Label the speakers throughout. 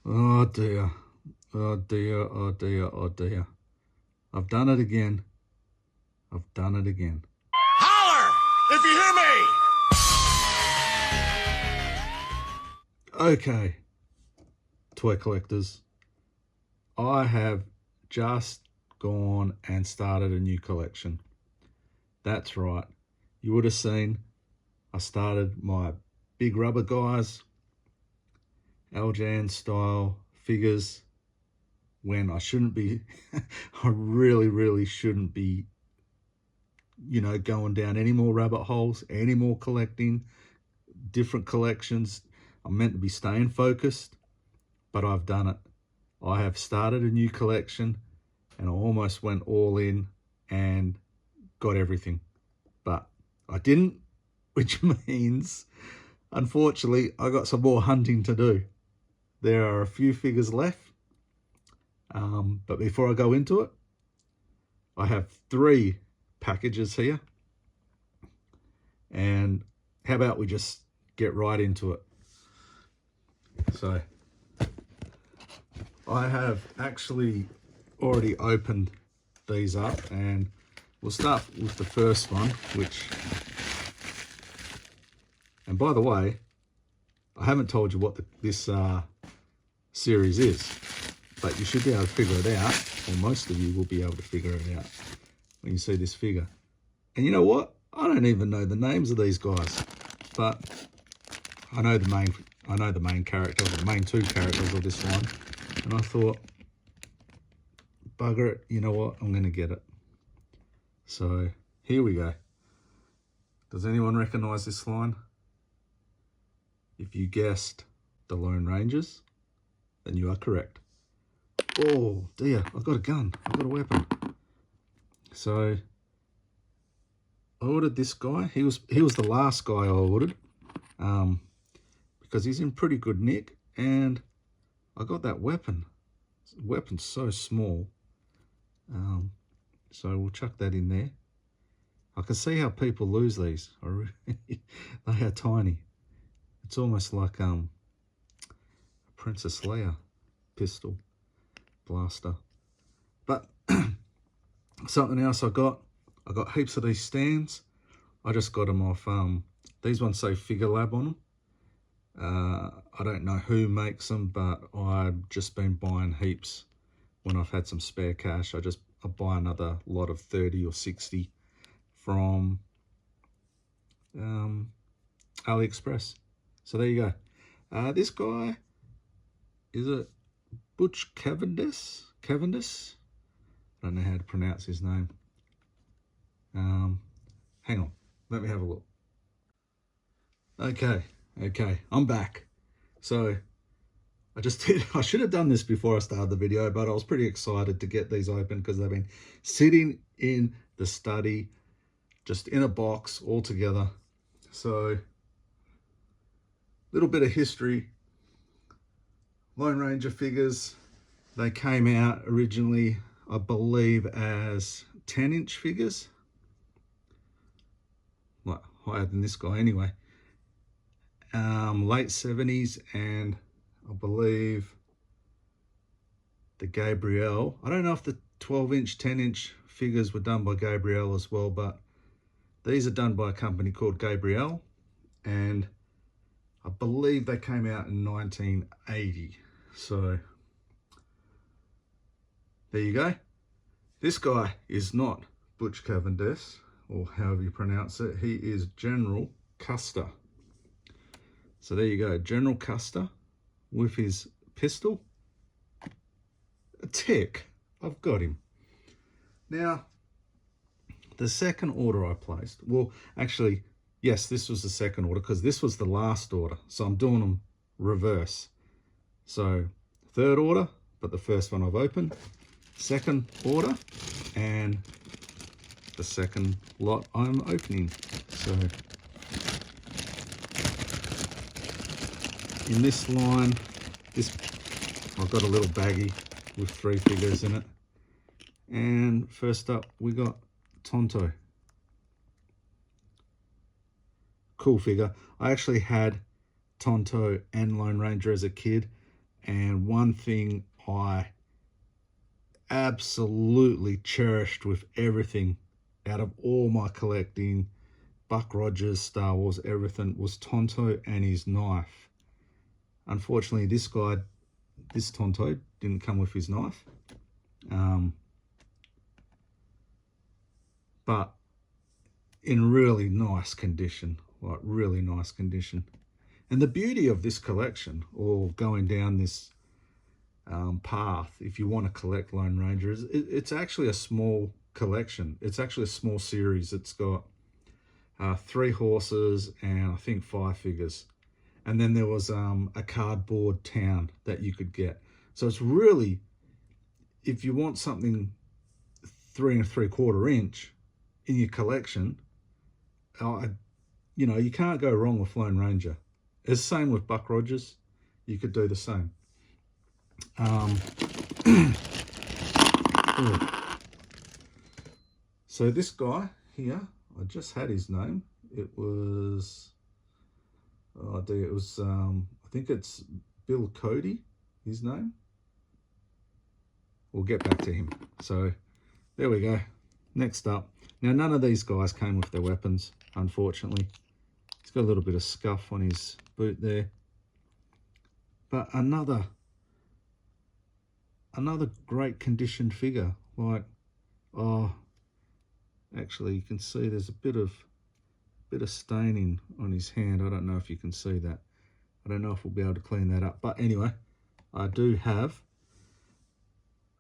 Speaker 1: Oh dear. Oh dear, oh dear, oh dear. I've done it again. I've done it again.
Speaker 2: Holler if you hear me!
Speaker 1: Okay, toy collectors. I have just gone and started a new collection. That's right. You would have seen I started my big rubber guys, Aljan style figures when I shouldn't be. I really shouldn't be, going down any more rabbit holes, any more collecting, different collections. I'm meant to be staying focused, but I've done it. I have started a new collection and I almost went all in and got everything, but I didn't, which means, unfortunately, I got some more hunting to do. There are a few figures left, but before I go into it, I have 3 packages here, and how about we just get right into it. So I have actually already opened these up, and we'll start with the first one, and by the way, I haven't told you what this series is, but you should be able to figure it out, or most of you will be able to figure it out when you see this figure. And you know what? I don't even know the names of these guys, but I know the main character, the main 2 characters of this line, and I thought, bugger it, you know what? I'm going to get it. So here we go. Does anyone recognize this line? If you guessed the Lone Rangers, then you are correct. Oh dear, I've got a gun, I've got a weapon. So I ordered this guy. He was the last guy I ordered, because he's in pretty good nick, and I got that weapon. The weapon's so small, so we'll chuck that in there. I can see how people lose these. They are tiny. It's almost like a Princess Leia pistol blaster. But something else I got heaps of these stands. I just got them off, these ones say Figure Lab on them. I don't know who makes them, but I've just been buying heaps when I've had some spare cash. I buy another lot of 30 or 60 from AliExpress. So there you go. This guy, is it Butch Cavendish? I don't know how to pronounce his name. Hang on, let me have a look. Okay, I'm back. So I should have done this before I started the video, but I was pretty excited to get these open because they've been sitting in the study, just in a box all together. So, little bit of history. Lone Ranger figures, they came out originally, I believe, as 10-inch figures. Well, higher than this guy anyway. Late 70s, and I believe the Gabriel, I don't know if the 12-inch, 10-inch figures were done by Gabriel as well, but these are done by a company called Gabriel, and I believe they came out in 1980. So there you go. This guy is not Butch Cavendish, or however you pronounce it. He is General Custer. So there you go, General Custer with his pistol. A tick, I've got him. Now, the second order I placed, well, actually, yes, this was the second order because this was the last order. So I'm doing them reverse. So third order, but the first one I've opened. Second order, and the second lot I'm opening. So in this line, I've got a little baggie with 3 figures in it. And first up, we got Tonto. Cool figure. I actually had Tonto and Lone Ranger as a kid, And one thing I absolutely cherished with everything out of all my collecting, Buck Rogers, Star Wars, everything, was Tonto and his knife. Unfortunately, this Tonto didn't come with his knife. But in really nice condition, like really nice condition. And the beauty of this collection, or going down this path, if you want to collect Lone Rangers, it's actually a small collection. It's actually a small series. It's got 3 horses and I think 5 figures. And then there was a cardboard town that you could get. So it's really, if you want something 3 3/4 inch in your collection, you know, you can't go wrong with Lone Ranger. It's the same with Buck Rogers. You could do the same. So this guy here, I just had his name. It was, oh dear, it was, I think it's Bill Cody, his name. We'll get back to him. So there we go. Next up. Now, none of these guys came with their weapons, unfortunately. He's got a little bit of scuff on his boot there. But another great conditioned figure. Like, oh, actually you can see there's a bit of staining on his hand. I don't know if you can see that. I don't know if we'll be able to clean that up. But anyway, I do have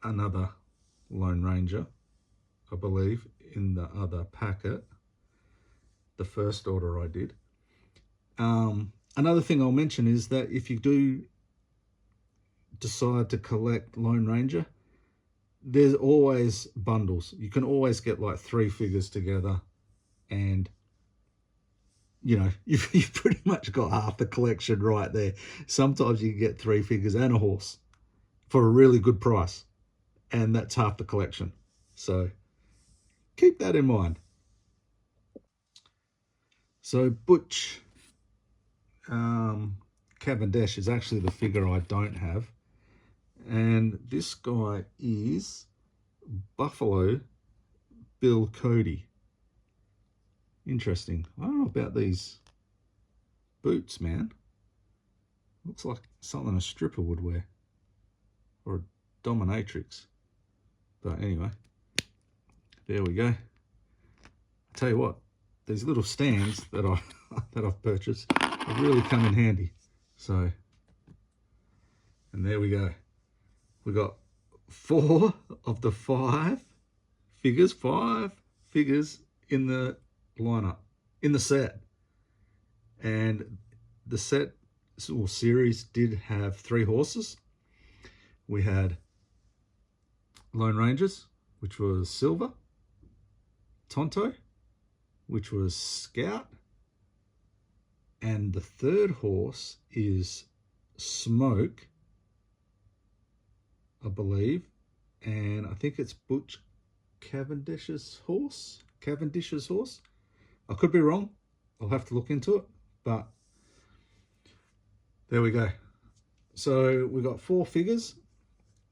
Speaker 1: another Lone Ranger, I believe, in the other packet, the first order I did. Another thing I'll mention is that if you do decide to collect Lone Ranger, there's always bundles. You can always get like 3 figures together, and you know, you've pretty much got half the collection right there. Sometimes you can get 3 figures and a horse for a really good price, and that's half the collection. So keep that in mind. So Butch Cavendish is actually the figure I don't have. And this guy is Buffalo Bill Cody. Interesting. I don't know about these boots, man. Looks like something a stripper would wear, or a dominatrix. But anyway, there we go. Tell you what, these little stands that I've purchased have really come in handy. So, and there we go. We got 4 of the 5 figures in the lineup, in the set. And the set or series did have 3 horses. We had Lone Rangers, which was Silver, Tonto, which was Scout, and the 3rd horse is Smoke, I believe, and I think it's Butch Cavendish's horse. I could be wrong. I'll have to look into it, but there we go. So we got 4 figures.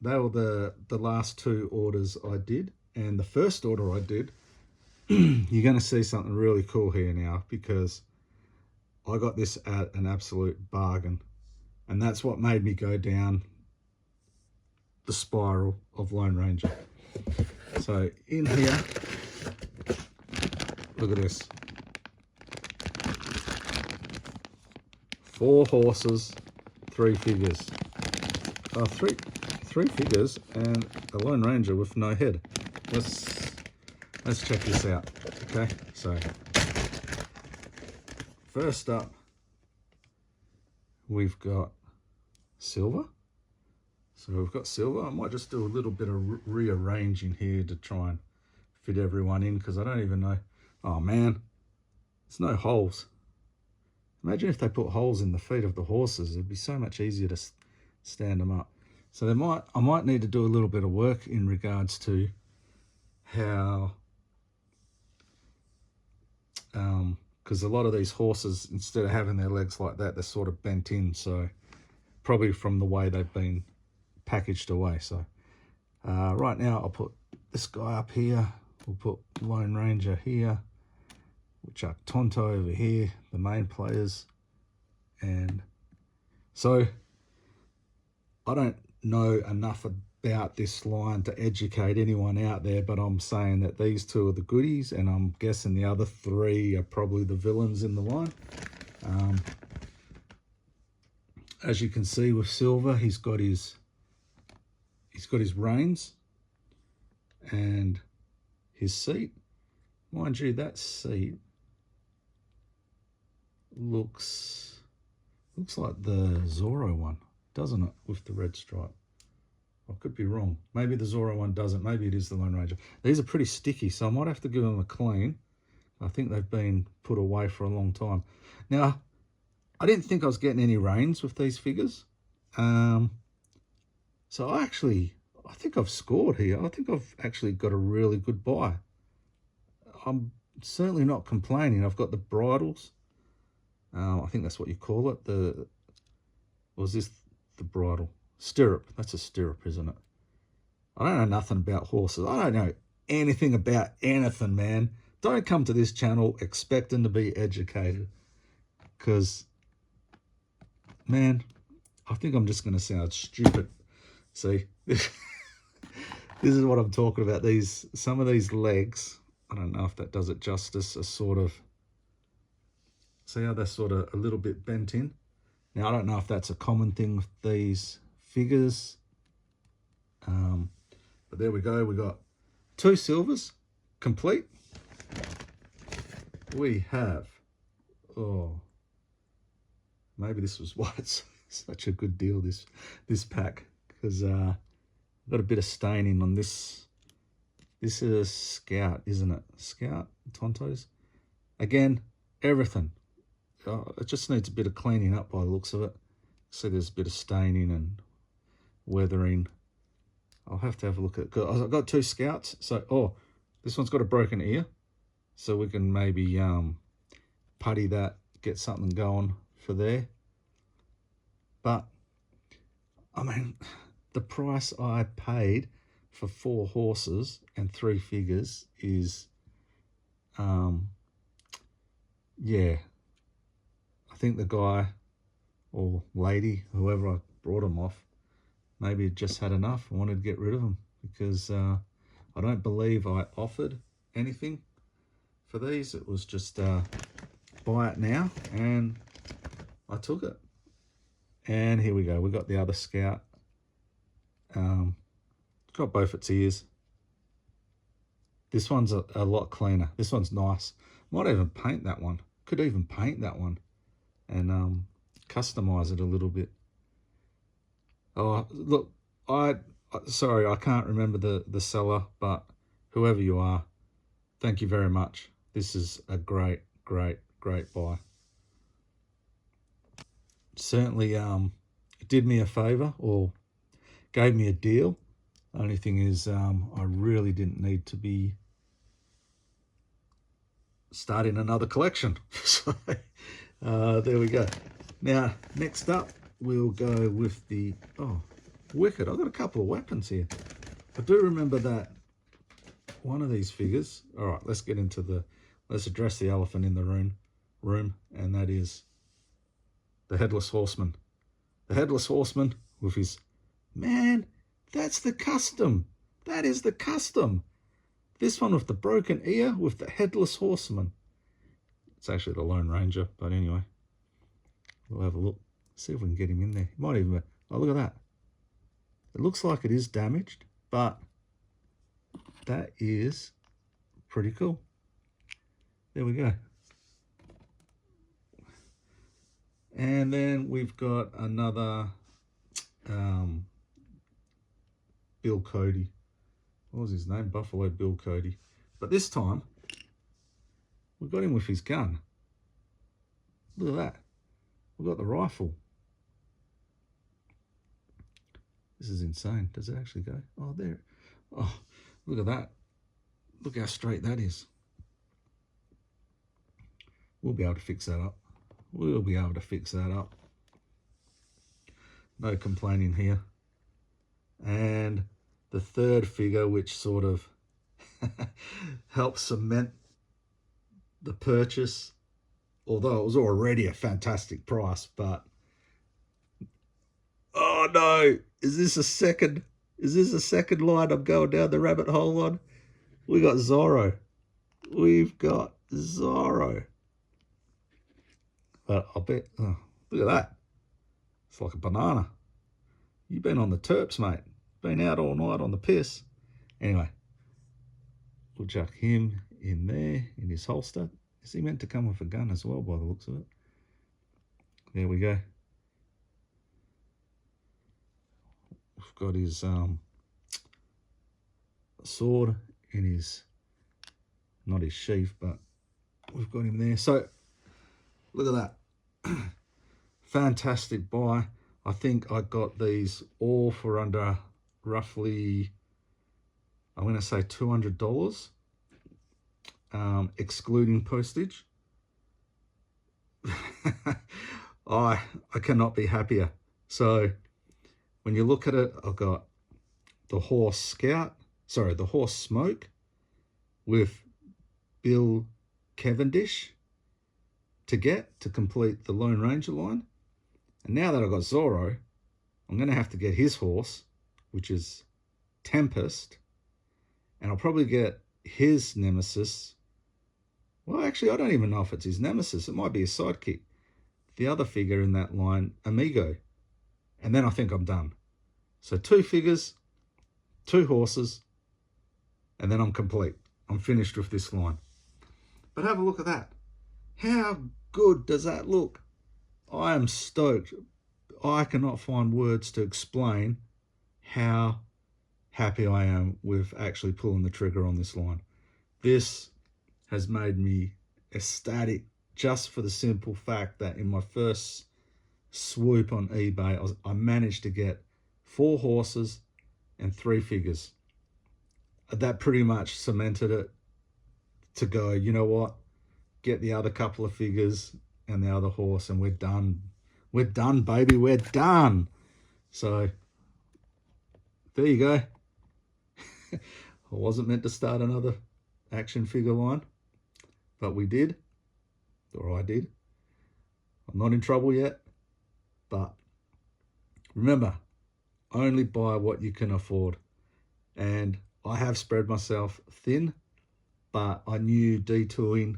Speaker 1: They were the last 2 orders I did, and the first order I did, you're going to see something really cool here now, because I got this at an absolute bargain, and that's what made me go down the spiral of Lone Ranger. So in here, look at this. 4 horses, 3 figures. 3 figures and a Lone Ranger with no head. Let's check this out. Okay, so first up, we've got Silver. So we've got Silver. I might just do a little bit of rearranging here to try and fit everyone in, because I don't even know. Oh man, there's no holes. Imagine if they put holes in the feet of the horses. It'd be so much easier to stand them up. So I might need to do a little bit of work in regards to how, because a lot of these horses, instead of having their legs like that, they're sort of bent in. So probably from the way they've been packaged away. So right now I'll put this guy up here. We'll put Lone Ranger here. We'll chuck Tonto over here, the main players. And so I don't know enough about this line to educate anyone out there, but I'm saying that these two are the goodies, and I'm guessing the other three are probably the villains in the line. As you can see with Silver, he's got his reins and his seat. Mind you, that seat looks like the Zorro one, doesn't it, with the red stripe? I could be wrong. Maybe the Zorro one doesn't. Maybe it is the Lone Ranger. These are pretty sticky, so I might have to give them a clean. I think they've been put away for a long time. Now, I didn't think I was getting any reins with these figures. So I think I've scored here. I think I've actually got a really good buy. I'm certainly not complaining. I've got the bridles. I think that's what you call it. Was this the bridle? Stirrup. That's a stirrup, isn't it? I don't know nothing about horses. I don't know anything about anything, man. Don't come to this channel expecting to be educated, because, man, I think I'm just going to sound stupid. See, this is what I'm talking about. Some of these legs, I don't know if that does it justice, are sort of, see how they're sort of a little bit bent in? Now, I don't know if that's a common thing with these figures. But there we go. We got 2 silvers complete. We have, oh, maybe this was why it's such a good deal, this pack, because I've got a bit of staining on this. This is Scout, isn't it? Scout, Tontos. Again, everything. It just needs a bit of cleaning up by the looks of it. See, there's a bit of staining and weathering. I'll have to have a look at it. I've got 2 Scouts. So, this one's got a broken ear. So we can maybe putty that, get something going for there. But, I mean, the price I paid for 4 horses and 3 figures is, yeah. I think the guy or lady, whoever I brought him off, maybe just had enough. I wanted to get rid of them, because I don't believe I offered anything for these. It was just buy it now, and I took it. And here we go. We got the other Scout. Got both its ears. This one's a lot cleaner. This one's nice. Might even paint that one. Could even paint that one and customize it a little bit. Oh, look, sorry, I can't remember the seller, but whoever you are, thank you very much. This is a great buy. Certainly did me a favor, or gave me a deal. Only thing is, I really didn't need to be starting another collection. So there we go. Now, next up, we'll go with the, Wicked. I've got a couple of weapons here. I do remember that one of these figures. All right, let's address the elephant in the room, and that is the Headless Horseman. The Headless Horseman with his, man, that's the custom. That is the custom. This one with the broken ear with the Headless Horseman. It's actually the Lone Ranger, but anyway. We'll have a look. See if we can get him in there. Might even, oh, look at that. It looks like it is damaged, but that is pretty cool. There we go. And then we've got another Bill Cody. What was his name? Buffalo Bill Cody. But this time, we got him with his gun. Look at that. We've got the rifle. This is insane. Does it actually go? Oh, there. Oh, look at that. Look how straight that is. We'll be able to fix that up. We'll be able to fix that up. no complaining here. And the third figure, which sort of helps cement the purchase, although it was already a fantastic price, but oh no, is this a second line I'm going down the rabbit hole on? We got Zorro. We've got Zorro. But I bet, oh, look at that. It's like a banana. You've been on the terps, mate. Been out all night on the piss. Anyway, we'll chuck him in there, in his holster. Is he meant to come with a gun as well, by the looks of it? There we go. We've got his sword in his, not his sheath, but we've got him there. So, look at that. Fantastic buy. I think I got these all for under roughly, I'm going to say $200, excluding postage. I cannot be happier. So when you look at it, I've got the Horse Smoke with Bill Cavendish to complete the Lone Ranger line. And now that I've got Zorro, I'm going to have to get his horse, which is Tempest. And I'll probably get his nemesis. Well, actually, I don't even know if it's his nemesis. It might be his sidekick. The other figure in that line, Amigo. And then I think I'm done. So 2 figures, 2 horses, and then I'm complete. I'm finished with this line. But have a look at that. How good does that look? I am stoked. I cannot find words to explain how happy I am with actually pulling the trigger on this line. This has made me ecstatic just for the simple fact that in my first swoop on eBay, I managed to get 4 horses and 3 figures. That pretty much cemented it to go, you know what, get the other couple of figures and the other horse and we're done. We're done, baby, we're done. So there you go. I wasn't meant to start another action figure line, but we did, or I did. I'm not in trouble yet, but remember, only buy what you can afford. And I have spread myself thin, but I knew detouring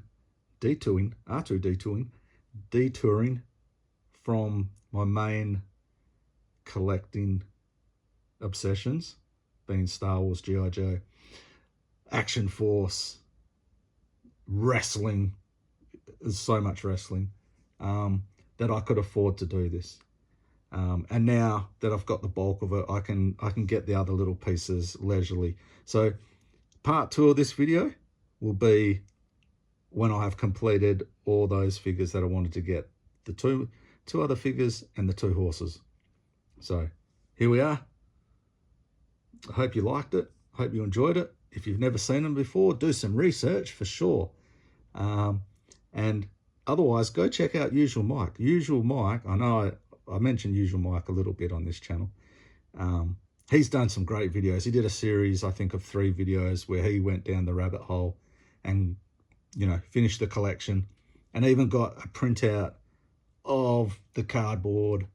Speaker 1: from my main collecting obsessions, being Star Wars, G.I. Joe, Action Force, wrestling, there's so much wrestling, that I could afford to do this. And now that I've got the bulk of it, I can get the other little pieces leisurely. So part 2 of this video will be when I have completed all those figures that I wanted to get, the two other figures and the 2 horses. So here we are. I hope you liked it. I hope you enjoyed it. If you've never seen them before, do some research for sure. And otherwise, go check out Usual Mike. Usual Mike, I know I mentioned Usual Mike a little bit on this channel. He's done some great videos. He did a series, I think, of 3 videos where he went down the rabbit hole and, you know, finished the collection and even got a printout of the cardboard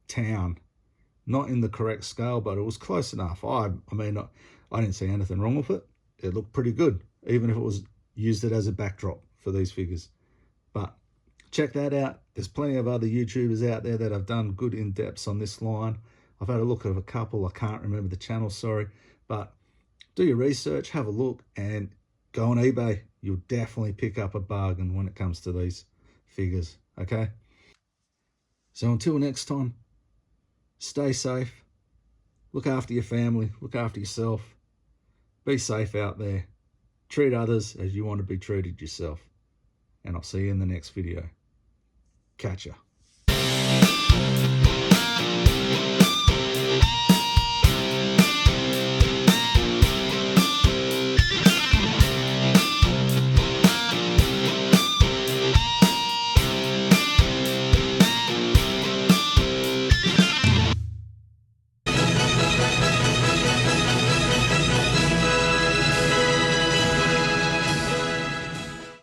Speaker 1: town. Not in the correct scale, but it was close enough. I mean, I didn't see anything wrong with it. It looked pretty good, even if it was used it as a backdrop for these figures. But check that out. There's plenty of other YouTubers out there that have done good in-depths on this line. I've had a look at a couple. I can't remember the channel, sorry. But do your research, have a look, and go on eBay. You'll definitely pick up a bargain when it comes to these figures, okay? So until next time, stay safe. Look after your family. Look after yourself. Be safe out there. Treat others as you want to be treated yourself. And I'll see you in the next video. Catch ya.